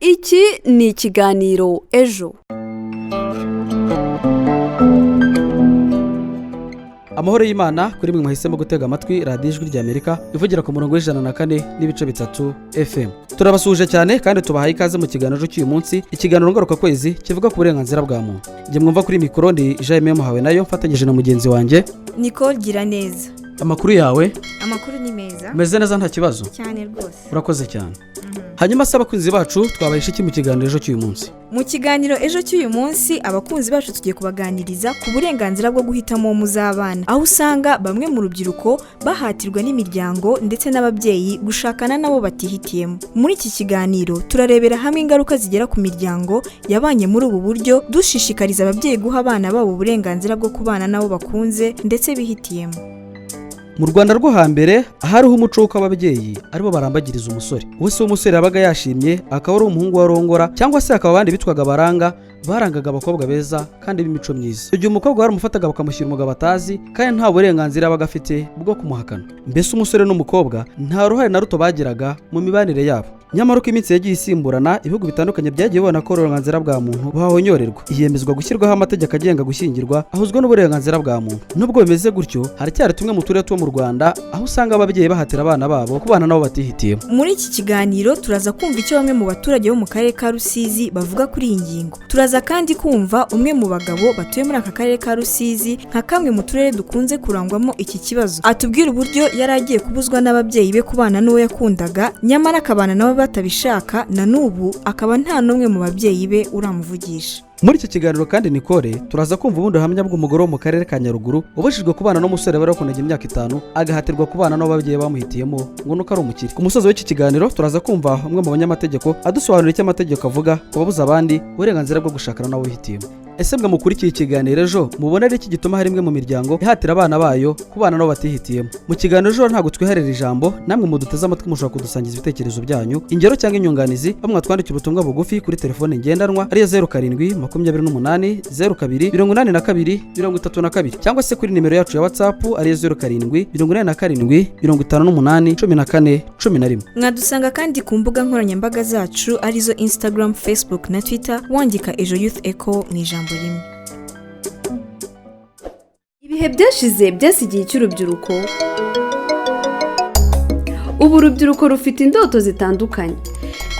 Iki ni ikiganiro ejo. Amahoro y'Imana kuri mwe mwahisemo gutega amatwi radiyo ijwi ry'Amerika ivugira ku murongo w'104.3 FM. Turabasuhuje cyane kandi tubahaye ikaze mu kiganiro cy'uyu munsi, ikiganiro ngaruka kwezi kivuga ku burenganzira bwa muntu. Nge mwumva kuri mikoro ndi Jaime Muhawe nayo mfatanyije na mugenzi wanjye Nicole Giraneza. Amakuru yawe? Amakuru ni meza. Meze neza nta kibazo? Cyane rwose. Urakoze cyane. Hanyuma se abakunzi bacu twabahishe iki mu kiganiro ejo cy'uyu munsi? Mu kiganiro ejo cy'uyu munsi abakunzi bacu tugiye kubaganiriza ku burenganzira bwo guhitamo uwo muzabana, aho usanga bamwe mu rubyiruko bahatirwa n'imiryango ndetse n'ababyeyi gushakana nabo batihitiyemo. Muri iki kiganiro turarebera hamwe ingaruka zigera ku miryango yabanye muri ubu buryo, dushishikariza ababyeyi guha abana babo uburenganzira bwo kubana nabo bakunze ndetse bihitiyemo. Mu Rwanda rwo hambere hariho umuco w'uko ababyeyi aribo barambagiriza umusore. Wese w'umusore yabaga yashimye akaba ari umuhungu warongora, cyangwa se akaba abandi bitwaga baranga, barangaga abakobwa beza kandi b'imico myiza. Igihe umukobwa baramufataga bakamushyira umugabo atazi kandi nta burenganzira yabaga afite bwo kumuhakana. Mbese umusore n'umukobwa nta ruhare na ruto bagiraga mu mibanire yabo. Nyamara uko iminsi yagiye isimburana, ibihugu bitandukanye byagiye bibona ko uburenganzira bwa muntu buhahonyorerwa, yemezwa gushyirwaho amategeko agenga gushyingirwa ahuzwa n'uburenganzira bwa muntu. Nubwo bimeze gutyo, haracyari tumwe mu turere two mu Rwanda aho usanga ababyeyi bahatira abana babo kubana nabo batihitiyemo. Muri iki kiganiro turaza kumva icyo bamwe mu baturage bo mu karere ka Rusizi bavuga kuri iyi ngingo. Turaza kandi kumva umwe mu bagabo batuye muri aka karere ka Rusizi nka kamwe mu turere dukunze kurangwamo iki kibazo, atubwira uburyo yari agiye kubuzwa n'ababyeyi be kubana n'uwo yakundaga, nyamara akabana nabo batabishaka, na n'ubu akaba nta n'umwe mu babyeyi be uramuvugisha. Muri iki kiganiro kandi Nicole turaza kumva ubundi buhamya bw'umugore wo mu karere ka Nyaruguru ubujijwe kubana n'umusore bari bakundaga imyaka 5 agahatirwa kubana n'ababyeyi bamuhitiyemo ngo nuko ari umukire. Ku musozo w'iki kiganiro turaza kumva umwe mu banyamategeko adusobanurira icyo amategeko avuga ku babuza abandi uburenganzira bwo gushakana n'abo bihitiyemo. Ese mwe mukurikiye ikiganiro ejo mubona ari iki gituma hari imwe mu miryango ihatira abana bayo kubana nabo batihitiyemo? Mu kiganiro ejo ntabwo twiharira ijambo, namwe muduteze amatwi mushobora kudusangiza ibitekerezo byanyu, ingero cyangwa inyunganizi, bamwe twandikira ubutumwa bugufi kuri telefone ngendanwa ariyo 0728 cyangwa se kuri nimero yacu ya WhatsApp ariyo 0787581411. Mwadusanga kandi ku mbuga nkoranyambaga zacu arizo Instagram, Facebook na Twitter, wandika Ejo Youth Echo mu ijambo rimwe. Ibihe byashize byasigiye cy'urubyiruko. Ubu urubyiruko rufite indoto zitandukanye.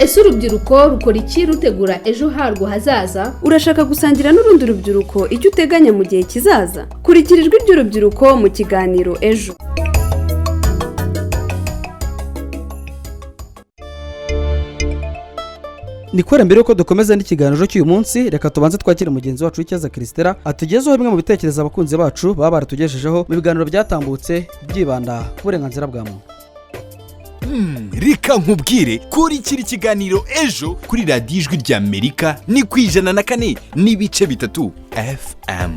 Ese urubyiruko rukora iki rutegura ejo harwo hazaza? Urashaka gusangira n'urundi rubyiruko icyo uteganya mu gihe kizaza? Kurikira ijwi ry'urubyiruko mu kiganiro ejo. Nikora mbere yuko dukomeza n'ikiganiro cy'uyu munsi, reka tubanze twakire mugenzi wacu w'Icyaza Christera atugezeho bimwe mu bitekerezo abakunzi bacu baba baratugejejeho mu biganiro byatambutse byibanda ku burenganzira bwa muntu. Reka nkubwire kurikira ikiganiro ejo kuri radiyo ijwi ry'Amerika ni ku 104.3 FM.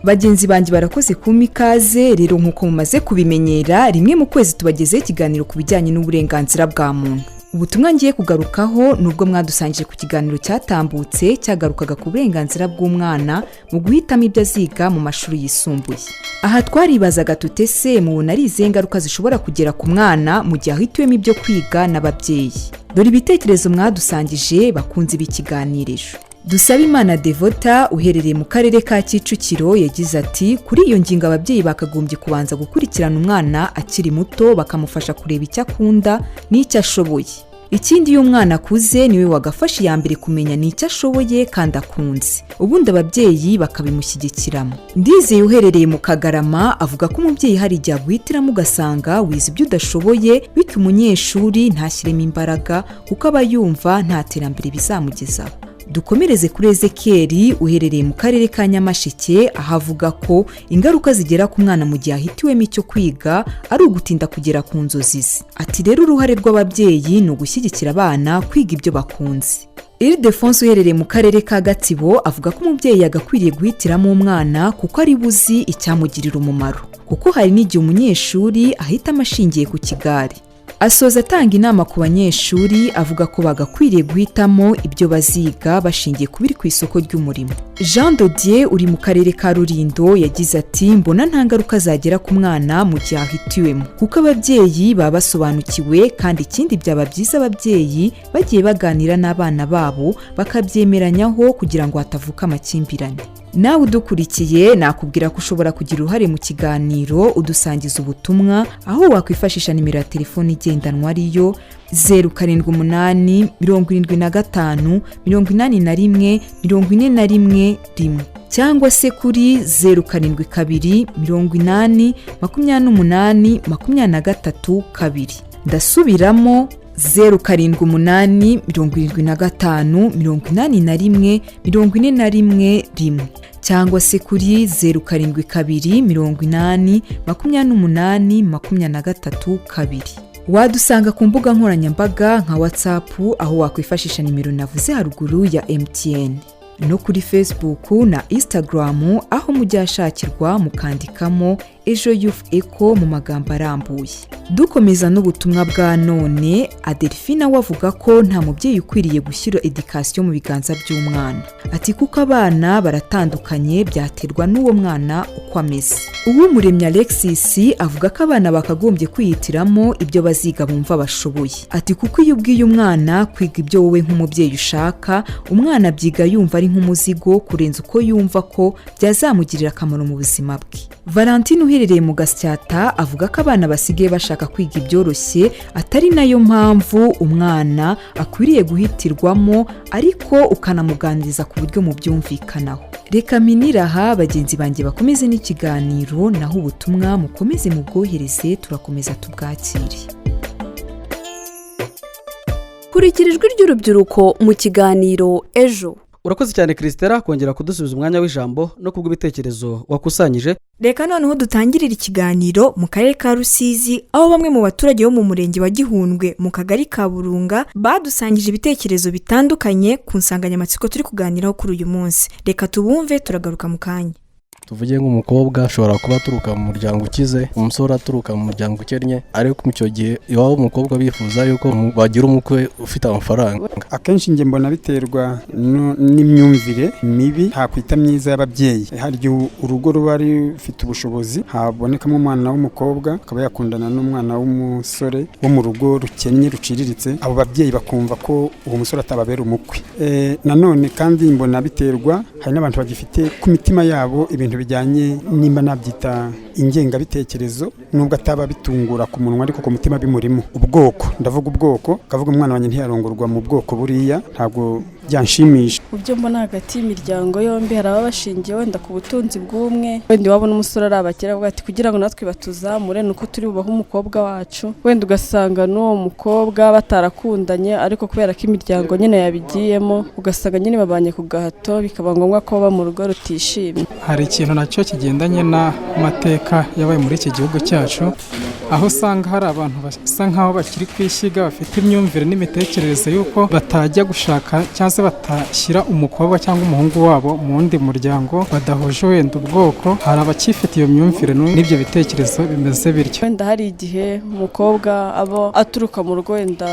Bagenzi banjye barakoze kumpa ikaze. Rero nk'uko mumaze kubimenyera, rimwe mu kwezi tubagezeho ikiganiro ku bijyanye n'uburenganzira bwa muntu. Ubutumwa ngiye kugarukaho nubwo mwadusangije ku kiganiro cyatambutse cyagarukaga ku burenganzira bw'umwana mu guhitamo ibyo aziga mu mashuri yisumbuye. Aha twaribazaga tutese mubona ari izihe ngaruka zishobora kugera ku mwana mu gihe ahitiwemo ibyo kwiga n'ababyeyi. Dore ibitekerezo mwadusangije bakunze b'ikiganiriro. Dusabimana Devota uherereye mu karere ka Kicukiro yagize ati kuri iyo ngingo ababyeyi bakagombye kubanza gukurikirana umwana akiri muto bakamufasha kureba icyo akunda n'icyo ashoboye. Ikindi iyo umwana akuze niwe wagafasha ya mbere kumenya n'icyo ashoboye kandi akunze, ubundi ababyeyi bakabimushyigikiramo. Ndizeye uherereye mu Kagarama avuga ko umubyeyi hari igihe aguhitiramo ugasanga wize ibyo udashoboye, bityo umunyeshuri ntashyiremo imbaraga kuko aba yumva nta terambere bizamugezaho. Dukomereze kuri Ezekeri uherereye mu karere ka Nyamasheke ahavuga ko ingaruka zigera ku mwana mu gihe ahitiwemo icyo kwiga ari ugutinda kugera ku nzozi ze. Ati rero uruhare rw'ababyeyi ni ugushyigikira abana kwiga ibyo bakunze. Ildefonse uherereye mu karere ka Gatsibo avuga ko umubyeyi yagakwiriye guhitiramo umwana kuko ari buzi icyamugirira umumaro, kuko hari n'igihe umunyeshuri ahitamo ashingiye ku kigare. asoza atanga inama ku banyeshuri avuga ko bagakwiriye guhitamo ibyo baziga bashingiye ku biri ku isoko ry'umurimo. Jean Dodier uri mu karere ka Rulindo yagize ati mbona nta ngaruka zagera ku mwana mu gihe ahitiwemo kuko ababyeyi baba basobanukiwe kandi ikindi byaba byiza ababyeyi bagiye baganira n'abana babo bakabyemeranyaho kugira ngo hatavuka amakimbirane. Nawe udukurikiye nakubwira ko ushobora kugira uruhare mu kiganiro udusangiza ubutumwa aho wakwifashisha nimero ya telefoni igendanwa ariyo 0788 75 81 41 cyangwa se kuri 0722 80 28 23 ndasubiramo 0788 75 81 41 cyangwa se kuri 0722 80 28 23 wadusanga ku mbuga nkoranyambaga nka WhatsApp aho wakwifashisha nimero navuze haruguru ya MTN no kuri Facebook na Instagram aho mujyashakirwa mukandikamo Ejo Youth Echo mu magambo arambuye. Dukomeza n'ubutumwa bwa none, Adelphina wavuga ko nta mubyeyi ukwiriye gushyira education mu biganza by'umwana. Ati kuko abana baratandukanye byaterwa n'uwo mwana uko ameze. Uwumuremyi Alexis avuga ko abana bakagombye kwihitiramo ibyo baziga bumva bashoboye. Ati kuko iyo ubwiye umwana kwiga ibyo wowe nk'umubyeyi ushaka, umwana byiga yumva ari nk'umuzigo kurenza uko yumva ko byazamugirira akamaro mu buzima bwe. Valentine uherereye mu Gasyata avuga ko abana basigaye bashaka kwiga ibyoroshye atari nayo mpamvu umwana akwiriye guhitirwamo ariko ukanamuganiriza ku buryo mu byumvikanaho. Reka miniraha bagenzi banjye bakomeze n'ikiganiro naho ubutumwa mukomeze mu bwohereze turakomeza tubwakire. Kurikira ijwi ry'urubyiruko mu kiganiro Ejo. Urakoze cyane Christella kongera kudusubiza umwanya w'ijambo no kubw'ibitekerezo wakusanyije. Reka noneho dutangirira ikiganiro mu karere ka Rusizi aho bamwe mu baturage bo mu murenge wa Gihundwe mu kagari ka Burunga badusangije ibitekerezo bitandukanye ku nsanganyamatsiko turi kuganiraho kuri uyu munsi. Reka tubumve turagaruka mu kanya. tuvuge nk'umukobwa ashobora kuba aturuka mu muryango ukize, umusore aturuka mu muryango ukennye, ariko mu cyo gihe iwabo umukobwa bifuza yuko bagira umukwe ufite amafaranga. Akenshi njye mbona biterwa n'imyumvire mibi hakwita myiza y'ababyeyi. Hari igihe urugo ruba rufite ubushobozi habonekamo umwana w'umukobwa akaba yakundana n'umwana w'umusore wo mu rugo rukennye ruciriritse, abo babyeyi bakumva ko uwo musore atababera umukwe. Nanone kandi mbona biterwa hari n'abantu bagifite ku mitima yabo ibintu bijyanye nimba nabyita ingengabitekerezo, nubwo ataba bitungura ku munwa ariko ku mutima bimurimo. Ubwoko, ndavuga ubwoko, kavuga umwana wanjye ntiyarongorwa mu bwoko buriya, ntabwo byanshimisha. Ubyo mbona hagati y'imiryango yombi hari ababashingiye wenda ku butunzi bw'umwe, wenda wabona umusore ari abakera avuga ati kugira ngo natwe batuzamure nuko turi bubahe umukobwa wacu, wenda ugasanga n'uwo mukobwa batarakundanye ariko kubera ko imiryango nyine yabigiyemo ugasanga nyine babanye ku gahato bikaba ngombwa ko baba mu rugo rutishimye. Hari ikintu nacyo kigendanye n'amateka yabaye muri iki gihugu cyacu, aho usanga hari abantu basa nkaho bakiri kwishyiga, bafite imyumvire n'imitekerereze y'uko batajya gushaka cyangwa se batashyira umukobwa cyangwa umuhungu wabo mu wundi muryango badahuje wenda ubwoko. Hari abakifite iyo myumvire n'ibyo bitekerezo bimeze bityo. Wenda hari igihe umukobwa aba aturuka mu rugo wenda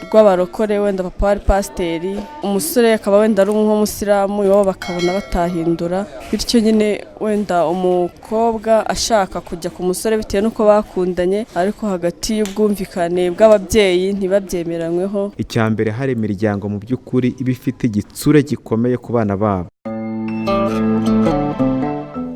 rw'abarokore, wenda papa ari pasiteri, umusore akaba wenda ari nk'umusilamu, iwabo bakabona batahindura, bityo nyine wenda umukobwa ashaka kujya ku musore bitewe n'uko bakundanye, ariko hagati y'ubwumvikane bw'ababyeyi ntibabyemeranyweho. Icya mbere hari imiryango mu by'ukuri iba ifite igitsure gikomeye ku bana babo.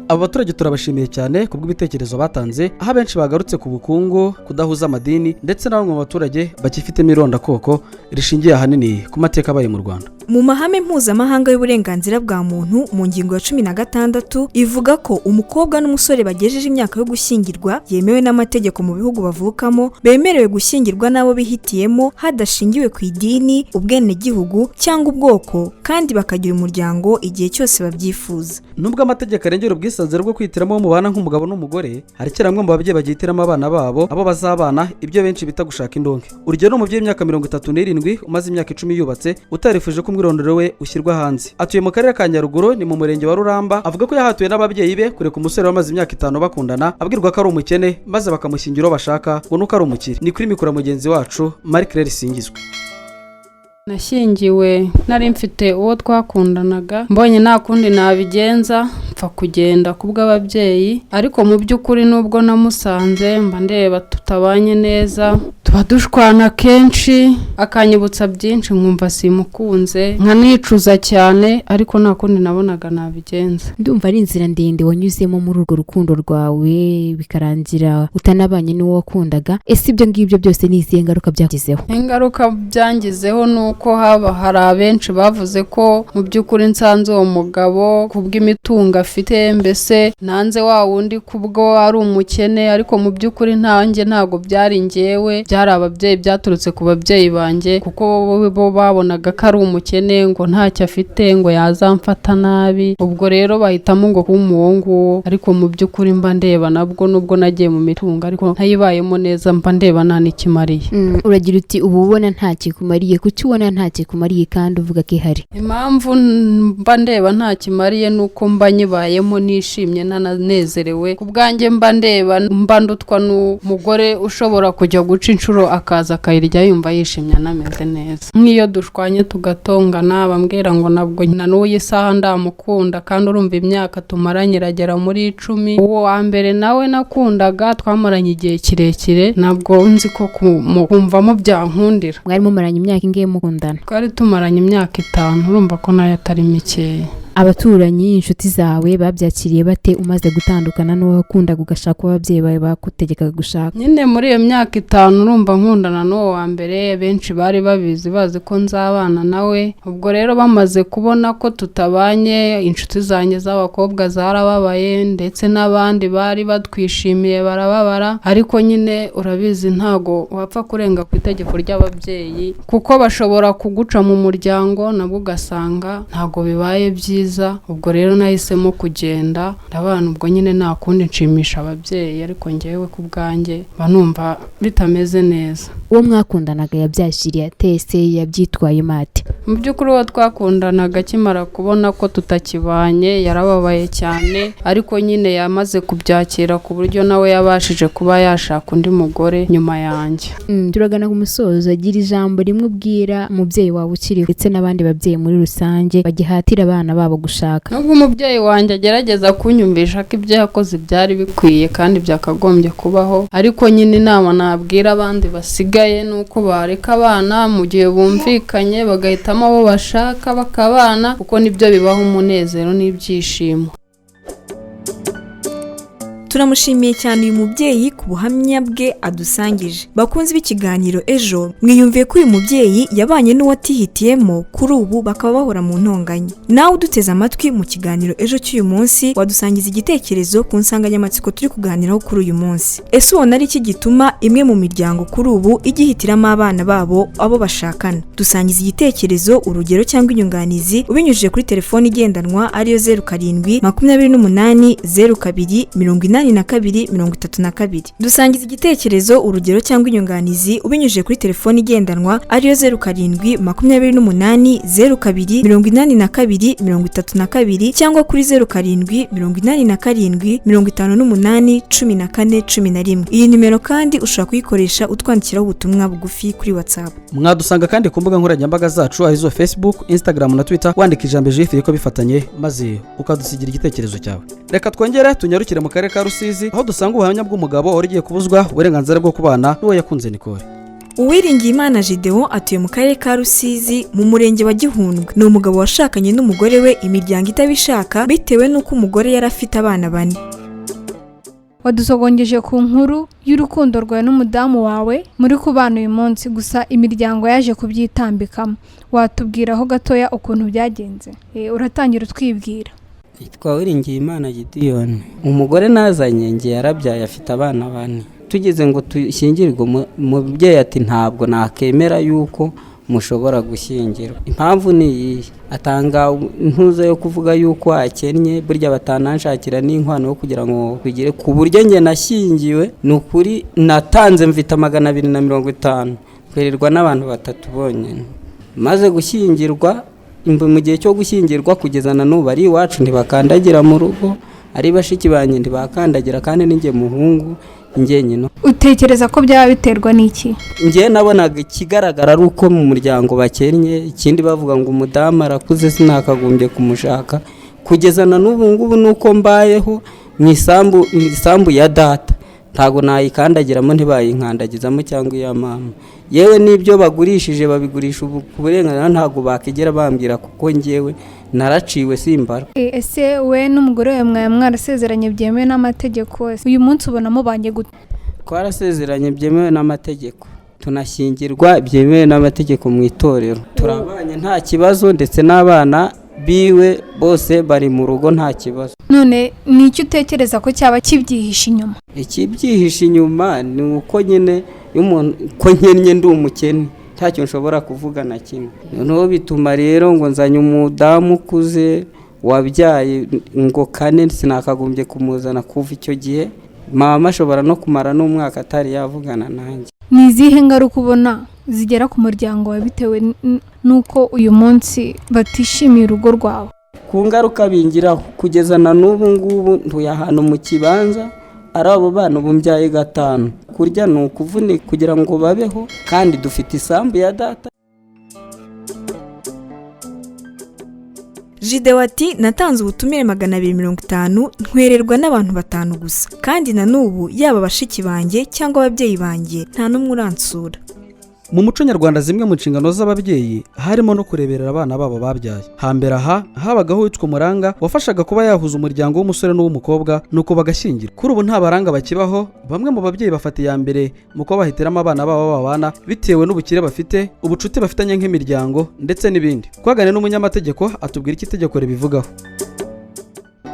Aba baturage turabashimiye cyane kubw'ibitekerezo batanze, aho abenshi bagarutse ku bukungu, kudahuza amadini ndetse na bamwe mu baturage bakifitemo irondakoko rishingiye ahanini ku mateka abaye mu Rwanda. Mu mahame mpuzamahanga y'uburenganzira bwa muntu mu ngingo ya 16 ivuga ko umukobwa n'umusore bagejeje imyaka yo gushyingirwa yemewe n'amategeko mu bihugu bavukamo bemerewe gushyingirwa n'abo bihitiyemo hadashingiwe ku idini, ubwenegihugu cyangwa ubwoko, kandi bakagira umuryango igihe cyose babyifuza. Nubwo amategeko arengera ubwisanzure bwo kwihitiramo uwo mubana nk'umugabo n'umugore, hari kera bamwe mu babyeyi bagihitiramo abana babo abo bazabana, ibyo benshi bita gushaka indonke. Urugero umubyeyi w'imyaka 37 umaze imyaka 10 yubatse utarifuje ko umwirondoro we ushyirwa hanze. Atuye mu karere ka Nyaruguru, ni mu murenge wa Ruramba. Avuga ko yahatuye n'ababyeyi be kureka umusore wamaze imyaka 5 bakundana, abwirwa ko ari umukene maze bakamushyingira uwo bashaka ngo nuko ari umukire. Ni kuri mikoro mugenzi wacu Marie Claire Singizwe. Nashyingiwe nari mfite uwo twakundanaga, mbonye nta kundi nabigenza mpfa kugenda kubw'ababyeyi, ariko mu by'ukuri nubwo namusanze mba ndeba tutabanye neza, tuba dushwana kenshi, akanyibutsa byinshi nkumva simukunze, nkanicuza cyane, ariko nta kundi nabonaga nabigenza. Ndumva ari inzira ndende wanyuzemo muri urwo rukundo rwawe bikarangira utanabanye n'uwo wakundaga. Ese ibyo ngibyo byose ni izihe ngaruka byagizeho? Ingaruka byangizeho nuko haba hari abenshi bavuze ko mu by'ukuri nsanze uwo mugabo kubw'imitungo afite, mbese nanze wa wundi kubwo ari umukene, ariko mu by'ukuri ntanjye ntago byari njyewe, byari ababyeyi, byaturutse ku babyeyi banjye, kuko bo babonaga ko ari umukene, ngo ntacyo afite, ngo yazamfata nabi, ubwo rero bahitamo ngo kuba umuhungu, ariko mu by'ukuri mba ndeba nabwo nubwo nagiye mu mitungo ariko ntayibayemo neza, mba ndeba nta nikimariye. Uragira uti ubu ubona ntakikumariye, kuki ubona ntakikumariye kandi uvuga ko ihari? Impamvu mba ndeba ntakimariye nuko mba nyibayemo nishimye nananezerewe, kubwanjye mba ndeba mba ndutwa n'umugore ushobora kujya guca inshuro akaza akayirya yumva yishimye anameze neza. Nk'iyo dushwanye tugatongana bambwira ngo nabwo na n'uyu saha ndamukunda, kandi urumva imyaka tumaranye iragera muri 10. Uwo wa mbere nawe nakundaga twamaranye igihe kirekire, nabwo nzi ko kumvamo byankundira. Mwari mumaranye imyaka ingahe mukundana? Twari tumaranye imyaka 5, urumva ko nayo atari mikeya. Abaturanyi, inshuti zawe babyakiriye bate umaze gutandukana n'uwo wakundaga ugashaka ababyeyi bawe bakutegekaga gushaka? Nyine muri iyo myaka 5 urumva nkundana n'uwo wa mbere, benshi bari babizi bazi ko nzabana nawe. Ubwo rero bamaze kubona ko tutabanye, inshuti zanjye z'abakobwa zarababaye, ndetse n'abandi bari batwishimiye barababara, ariko nyine urabizi ntago wapfa kurenga ku itegeko ry'ababyeyi, kuko bashobora kuguca mu muryango nabwo ugasanga ntago bibaye byiza. Ubwo rero nahisemo kugenda, ndabana ubwo nyine nta kundi nshimisha ababyeyi, ariko njyewe ku bwanjye banumva bitameze neza. Uwo mwakundanaga yabyashiriye atese, yabyitwaye mate? Mu by'ukuri uwo twakundanaga akimara kubona ko tutakibanye yarababaye cyane, ariko nyine yamaze kubyakira ku buryo nawe yabashije kuba yashaka undi mugore nyuma yanjye. Turagana ku musozo, agira ijambo rimwe ubwira umubyeyi wawe ukiri ndetse n'abandi babyeyi muri rusange bagihatira abana babo gushaka. Nubwo umubyeyi wanjye agerageza kunyumvisha ko ibyo yakoze byari bikwiye kandi byakagombye kubaho, ariko nyine inama nabwira abandi basigaye nuko bareka abana mu gihe bumvikanye, bagahitamo abo bashaka bakabana, kuko nibyo bibaho umunezero n'ibyishimo. Turamushimiye cyane uyu mubyeyi ku buhamya bwe adusangije. Bakunze b'ikiganiro Ejo, mwiyumviye ko uyu mubyeyi yabanye n'uwatihitiyemo, kuri ubu bakaba bahora mu ntonganya. Nawe uduteze amatwi mu kiganiro Ejo cy'uyu munsi, wadusangiza igitekerezo ku nsanganyamatsiko turi kuganiraho kuri uyu munsi. Ese ubona ari iki gituma imwe mu miryango kuri ubu igihitiramo abana babo abo bashakana? Dusangiza igitekerezo, urugero cyangwa inyunganizi ubinyujije kuri telefoni igendanwa ariyo 07 28 02 82 Dusangiza igitekerezo, urugero cyangwa inyunganizi ubinyujije kuri telefoni igendanwa ariyo 07 28 02 82 cyangwa kuri 07 87 58 14 11. Iyi nimero kandi ushobora kuyikoresha utwandikiraho ubutumwa bugufi kuri WhatsApp. Mwadusanga kandi ku mbuga nkoranyambaga zacu arizo Facebook, Instagram na Twitter, wandika ijambo Ejo ko bifatanye maze ukadusigira igitekerezo cyawe. Reka twongere tunyarukire mu karere ka Rusizi, aho dusanga ubuhamya bw'umugabo wari ugiye kubuzwa uburenganzira bwo kubana n'uwo yakunze Nicole. Uwiringiyimana Gideon atuye mu karere ka Rusizi mu murenge wa Gihundwe. Ni umugabo washakanye n'umugore we imiryango itabishaka bitewe n'uko umugore yari afite abana 4. Wadusogongeje ku nkuru y'urukundo rwawe n'umudamu wawe muri kubana uyu munsi, gusa imiryango yaje kubyitambikamo. Watubwiraho gatoya ukuntu byagenze? Uratangira utwibwira. Yitwa Uwiringiyimana Gideon. Umugore nazanye ngiye yarabyaye afite abana 4. Tugeze ngo tushyingirwe, umubyeyi ati ntabwo nakemera yuko mushobora gushyingirwa. Impamvu ni iyi, atanga intuza yo kuvuga yuko akennye, burya batananshakira n'inkwano yo kugira ngo bigire ku buryo nge nashyingiwe. Ni ukuri natanze mfite 250 kwererwa n'abantu 3 bonyine. Maze gushyingirwa mu gihe cyo gushyingirwa kugeza na n'ubu ari iwacu ntibakandagira mu rugo, ari bashiki banjye ntibakandagira kandi ninjye muhungu njyenyine. Utekereza ko byaba biterwa n'iki? Njye nabonaga ikigaragara ari uko mu muryango bakennye, ikindi bavuga ngo umudamu arakuze sinakagombye kumushaka, kugeza na n'ubu ngubu nuko mbayeho mu isambu ya data ntago nayikandagiramo ntibayinkandagizamo cyangwa iya mama, yewe n'ibyo bagurishije babigurisha ubu ku burenganzira ntago bakigera bambwira kuko njyewe naraciwe simbara. Ese we n'umugore wawe mwarasezeranye byemewe n'amategeko, uyu munsi ubona mubanye gute? Twarasezeranye byemewe n'amategeko, tunashyingirwa byemewe n'amategeko mu itorero, turabanye nta kibazo ndetse n'abana biwe bose bari mu rugo nta kibazo. None ni icyo utekereza ko cyaba kibyihishe inyuma? Ikibyihishe inyuma ni uko nyine ko nkennye ndi umukene ntacyo nshobora kuvuga na kimwe, noneho bituma rero ngo nzanye umudamu ukuze wabyaye ngo kane sinakagombye kumuzana kuva icyo gihe, mama ashobora no kumara n'umwaka atari yavugana nanjye. Ni izihe ngaruka ubona zigera ku muryango wawe bitewe n'uko uyu munsi batishimiye urugo rwawe? Ku ngaruka bingiraho kugeza na n'ubu ngubu ntuye ahantu mu kibanza, ari abo bana bumbyaye 5, kurya ni ukuvunika kugira ngo babeho kandi dufite isambu ya data. Jide ati natanze ubutumire 250 ntwererwa n'abantu 5 gusa, kandi na n'ubu yaba bashiki banjye cyangwa ababyeyi banjye nta n'umwe uransura. Mu muco nyarwanda zimwe mu nshingano z'ababyeyi harimo no kureberera abana babo babyaye. Hambere aha habagaho witwa umuranga wafashaga kuba yahuza umuryango w'umusore n'uw'umukobwa nuko bagashyingira. Kuri ubu nta baranga bakibaho, bamwe mu babyeyi bafata iya mbere mu kuba bahitiramo abana babo babana bitewe n'ubukire bafite, ubucuti bafitanye nk'imiryango ndetse n'ibindi. Twagane n'umunyamategeko atubwira iki itegeko ribivugaho.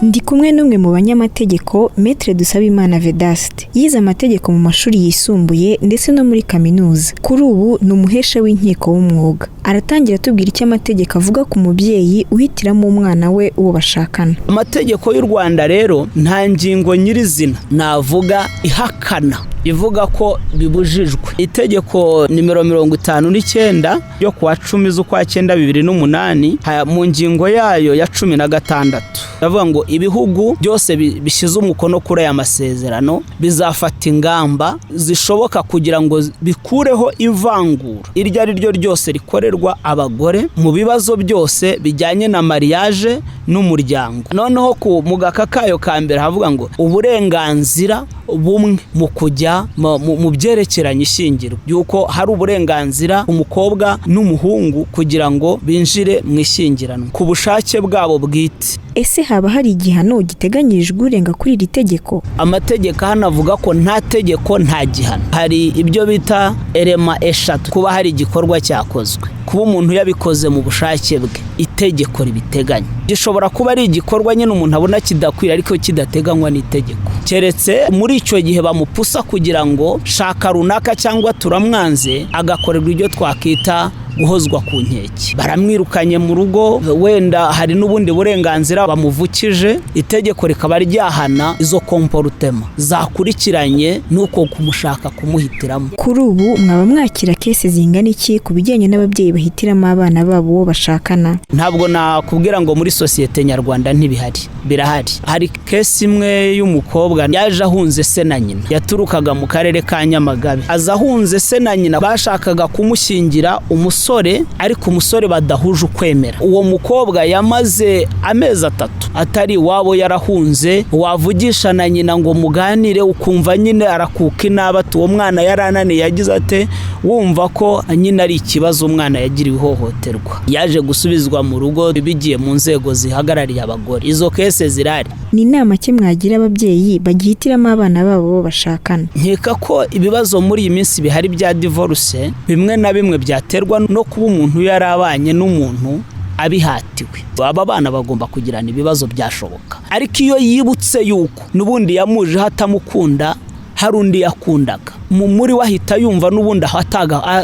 Ndi kumwe n'umwe mu banyamategeko, Maître Dusabimana Vedaste. Yize amategeko mu mashuri yisumbuye ndetse no muri kaminuza. Kuri ubu ni umuhesha w'inkiko w'umwuga. Aratangira atubwira icyo amategeko avuga ku mubyeyi uhitiramo umwana we uwo bashakana. Amategeko y'u Rwanda rero nta ngingo nyirizina navuga ihakana ivuga ko bibujijwe. Itegeko nimero 59 yo kuwa 10 z'ukwa 9 2008 mu ngingo yayo ya 16 bavuga ngo ibihugu byose bishyize umukono kuri aya masezerano bizafata ingamba zishoboka kugira ngo bikureho ivangura iryo ari ryo ryose rikorerwa abagore mu bibazo byose bijyanye na mariage n'umuryango. Noneho mu gaka kayo ka mbere havuga ngo uburenganzira bumwe mu kujya mu byerekeranye ishyingirwa, yuko hari uburenganzira umukobwa n'umuhungu kugira ngo binjire mu ishyingiranwa ku bushake bwabo bwite. Ese haba hari igihano giteganyirijwe urenga kuri iri tegeko? Amategeko hano avuga ko nta tegeko nta gihano. Hari ibyo bita elema 3, kuba hari igikorwa cyakozwe, kuba umuntu yabikoze mu bushake bwe, itegeko ribiteganya. Gishobora kuba ari igikorwa nyine umuntu abona kidakwira ariko kidateganywa n'itegeko, keretse muri icyo gihe bamupusa kugira ngo shaka runaka cyangwa turamwanze agakorerwa ibyo twakita guhozwa ku nkeke. Baramwirukanye mu rugo, wenda hari n'ubundi burenganzira bamuvukije, itegeko rikaba ryahana izo komporutema zakurikiranye nuko kumushaka kumuhitiramo. Kuri ubu mwaba mwakira kese zingana iki ku bijyanye n'ababyeyi bahitiramo abana babo uwo bashakana? Ntabwo nakubwira ngo muri sosiyete nyarwanda ntibihari, birahari. Hari kesi imwe y'umukobwa yaje ahunze se na nyina, yaturukaga mu karere ka Nyamagabe, aza ahunze se na nyina, bashakaga kumushyingira umusore ariko umusore badahuje ukwemera. Uwo mukobwa yamaze amezi 3 atari wabo yarahunze, wavugisha na nyina ngo muganire ukumva nyine arakuka inaba, uwo mwana yarananiye yagize ate wumva ko nyine ari ikibazo umwana yagiriwe ihohoterwa, yaje gusubizwa mu rugo bigiye mu nzego zihagarariye abagore. Izo kese zirari. Ni inama ki mwagira ababyeyi bagihitiramo abana babo bashakana? Nkeka ko ibibazo muri iyi minsi bihari bya divorce bimwe na bimwe byaterwa no kuba umuntu yarabanye n'umuntu abihatiwe. Aba bana bagomba kugirana ibibazo byashoboka, ariko iyo yibutse yuko nubundi yamuje hatamukunda hari undi yakundaga, muri wahita yumva nubundi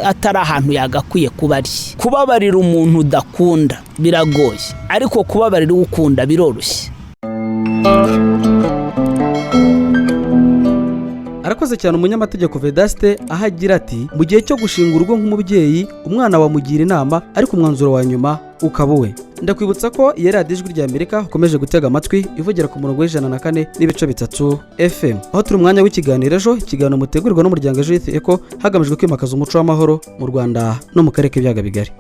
atari ahantu yagakwiye kuba ari. Kubabarira umuntu udakunda biragoye, ariko kubabarira ukunda biroroshye. arakoze cyane umunyamategeko Vedaste aho agira ati mu gihe cyo gushinga urugo nk'umubyeyi umwana wamugira inama ariko umwanzuro wa nyuma ukaba uwe. Ndakwibutsa ko iyi radiyo ijwi rya Amerika ukomeje gutega amatwi ivugira ku murongo w'104.3 FM, aho turi umwanya w'ikiganiro ejo, ikiganiro mutegurirwa n'umuryango Ejo Youth Echo hagamijwe kwimakaza umuco w'amahoro mu Rwanda no mu karere k'ibiyaga bigari.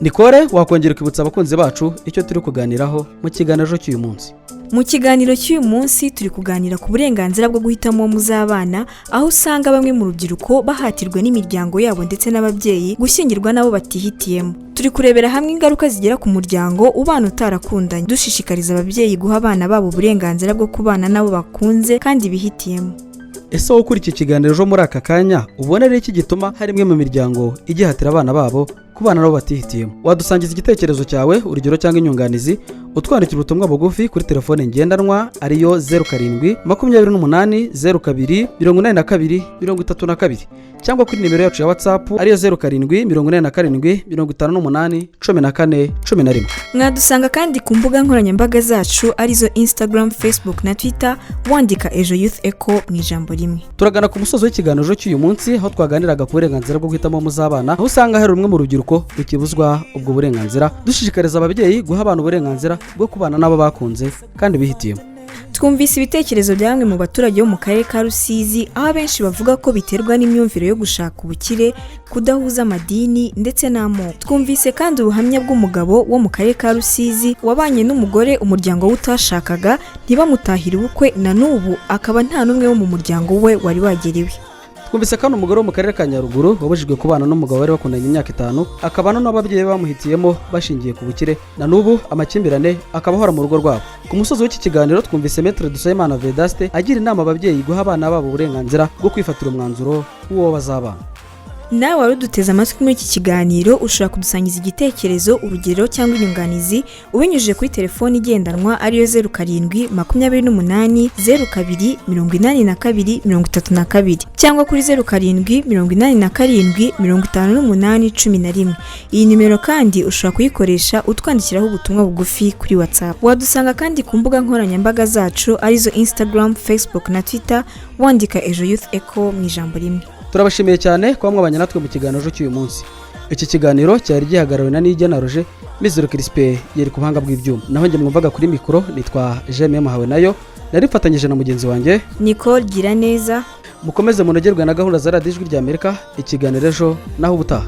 Nikore wakongera kwibutsa abakunzi bacu icyo turi kuganiraho mu kiganiro cy'uyu munsi. Mu kiganiro cy'uyu munsi turi kuganira ku burenganzira bwo guhitamo muzabana, aho usanga bamwe mu rubyiruko bahatirwa n'imiryango yabo ndetse n'ababyeyi gushyingirwa nabo batihitiyemo. Turi kurebera hamwe ingaruka zigera ku muryango ubana utarakundanye, dushishikariza ababyeyi guha abana babo uburenganzira bwo kubana nabo bakunze kandi bihitiyemo. Ese wowe kuri iki kiganiro ejo muri aka kanya ubona ari iki gituma hari imwe mu miryango igihatira abana babo kubana nabo batihitiyemo? Wadusangiza igitekerezo cyawe, urugero cyangwa inyunganizi, utwandikira ubutumwa bugufi kuri telefone ngendanwa ariyo 0728028232 cyangwa kuri nimero yacu ya WhatsApp ariyo 0787581411. Mwadusanga kandi ku mbuga nkoranyambaga zacu arizo Instagram, Facebook na Twitter, wandika Ejo Youth Echo mu ijambo rimwe. Turagana ku musozo w'ikiganiro cy'uyu munsi aho twaganiraga ku burenganzira bwo guhitamo muzabana, aho usanga hari rumwe mu rubyiruko rukibuzwa ubwo burenganzira, dushishikariza ababyeyi guha abana uburenganzira bwo kubana n'abo bakunze kandi bihitiyemo. Twumvise ibitekerezo bya bamwe mu baturage bo mu karere ka Rusizi, aho abenshi bavuga ko biterwa n'imyumvire yo gushaka ubukire, kudahuza amadini ndetse n'amoko. Twumvise kandi ubuhamya bw'umugabo wo mu karere ka Rusizi wabanye n'umugore umuryango we utashakaga, ntibamutahire ubukwe, na n'ubu akaba nta n'umwe wo mu muryango we wari wageriwe. Twumvise kandi umugore wo mu karere ka Nyaruguru wabujijwe kubana n'umugabo wari bakundanye imyaka 5, akabana n'ababyeyi bamuhitiyemo bashingiye ku bukire, na n'ubu amakimbirane akabahora mu rugo rwabo. Ku musozi w'iki kiganiro twumvise Maître Dusayimana Vedaste agira inama ababyeyi guha abana babo uburenganzira bwo kwifatira umwanzuro w'uwo bazabana. Nawe wari uduteze amatwi muri iki kiganiro, ushobora kudusangiza igitekerezo, urugero cyangwa inyunganizi ubinyujije kuri telefoni igendanwa ariyo 0728028232 cyangwa kuri 0787581811. Iyi nimero kandi ushobora kuyikoresha utwandikiraho ubutumwa bugufi kuri WhatsApp. Wadusanga kandi ku mbuga nkoranyambaga zacu arizo Instagram, Facebook na Twitter, wandika Ejo Youth Echo mu ijambo rimwe. Turabashimiye cyane kuba mwabanye natwe mu kiganiro cy'uyu munsi. Iki kiganiro cyari gihagarariwe na Nijya na Roger, Mizero Crispe yari ku buhanga bw'ibyuma. Naho njye mwumvaga kuri mikoro nitwa Jemye Mahawe nayo, narifatanyije na mugenzi wanjye Nicole Giraneza. Mukomeze munogerwe na gahunda za radiyo ijwi rya Amerika, ikiganiro ejo naho ubutaha.